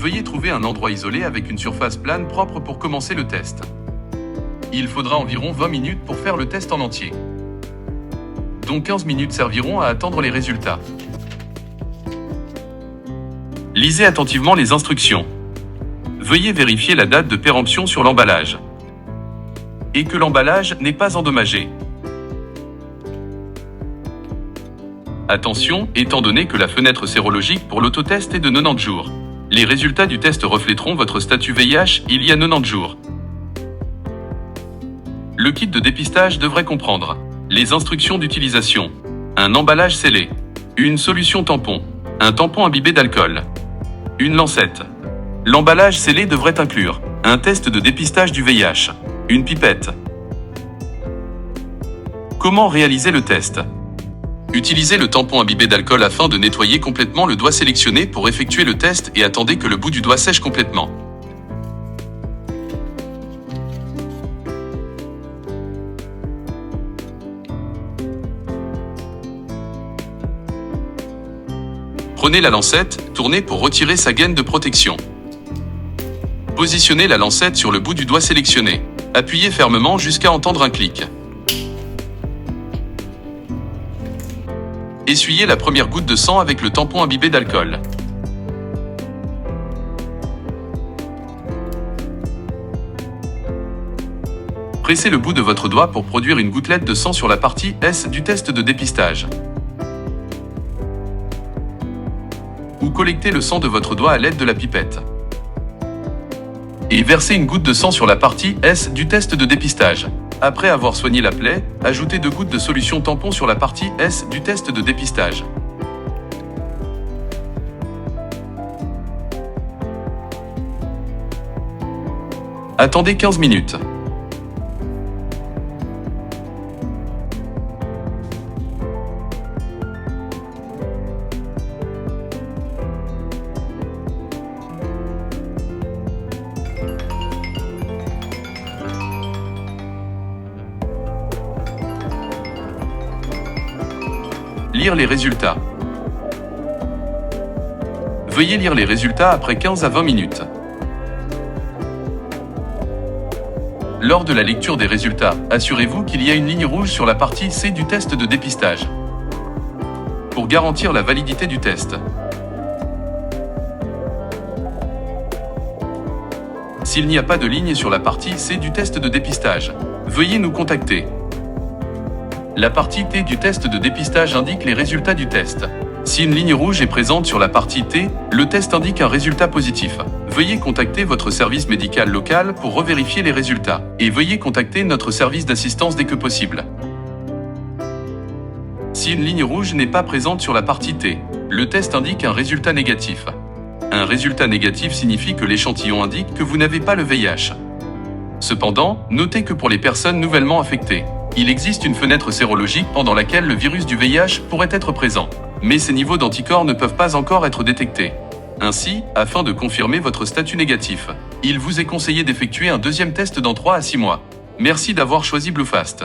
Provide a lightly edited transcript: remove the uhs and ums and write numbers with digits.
Veuillez trouver un endroit isolé avec une surface plane propre pour commencer le test. Il faudra environ 20 minutes pour faire le test en entier, dont 15 minutes serviront à attendre les résultats. Lisez attentivement les instructions. Veuillez vérifier la date de péremption sur l'emballage et que l'emballage n'est pas endommagé. Attention, étant donné que la fenêtre sérologique pour l'autotest est de 90 jours. Les résultats du test refléteront votre statut VIH il y a 90 jours. Le kit de dépistage devrait comprendre les instructions d'utilisation, un emballage scellé, une solution tampon, un tampon imbibé d'alcool, une lancette. L'emballage scellé devrait inclure un test de dépistage du VIH, une pipette. Comment réaliser le test? Utilisez le tampon imbibé d'alcool afin de nettoyer complètement le doigt sélectionné pour effectuer le test et attendez que le bout du doigt sèche complètement. Prenez la lancette, tournez pour retirer sa gaine de protection. Positionnez la lancette sur le bout du doigt sélectionné. Appuyez fermement jusqu'à entendre un clic. Essuyez la première goutte de sang avec le tampon imbibé d'alcool. Pressez le bout de votre doigt pour produire une gouttelette de sang sur la partie S du test de dépistage. Ou collectez le sang de votre doigt à l'aide de la pipette. Et versez une goutte de sang sur la partie S du test de dépistage. Après avoir soigné la plaie, ajoutez 2 gouttes de solution tampon sur la partie S du test de dépistage. Attendez 15 minutes. Lire les résultats. Veuillez lire les résultats après 15 à 20 minutes. Lors de la lecture des résultats, assurez-vous qu'il y a une ligne rouge sur la partie C du test de dépistage pour garantir la validité du test. S'il n'y a pas de ligne sur la partie C du test de dépistage, veuillez nous contacter. La partie T du test de dépistage indique les résultats du test. Si une ligne rouge est présente sur la partie T, le test indique un résultat positif. Veuillez contacter votre service médical local pour revérifier les résultats. Et veuillez contacter notre service d'assistance dès que possible. Si une ligne rouge n'est pas présente sur la partie T, le test indique un résultat négatif. Un résultat négatif signifie que l'échantillon indique que vous n'avez pas le VIH. Cependant, notez que pour les personnes nouvellement infectées, il existe une fenêtre sérologique pendant laquelle le virus du VIH pourrait être présent, mais ces niveaux d'anticorps ne peuvent pas encore être détectés. Ainsi, afin de confirmer votre statut négatif, il vous est conseillé d'effectuer un deuxième test dans 3 à 6 mois. Merci d'avoir choisi Bluefast.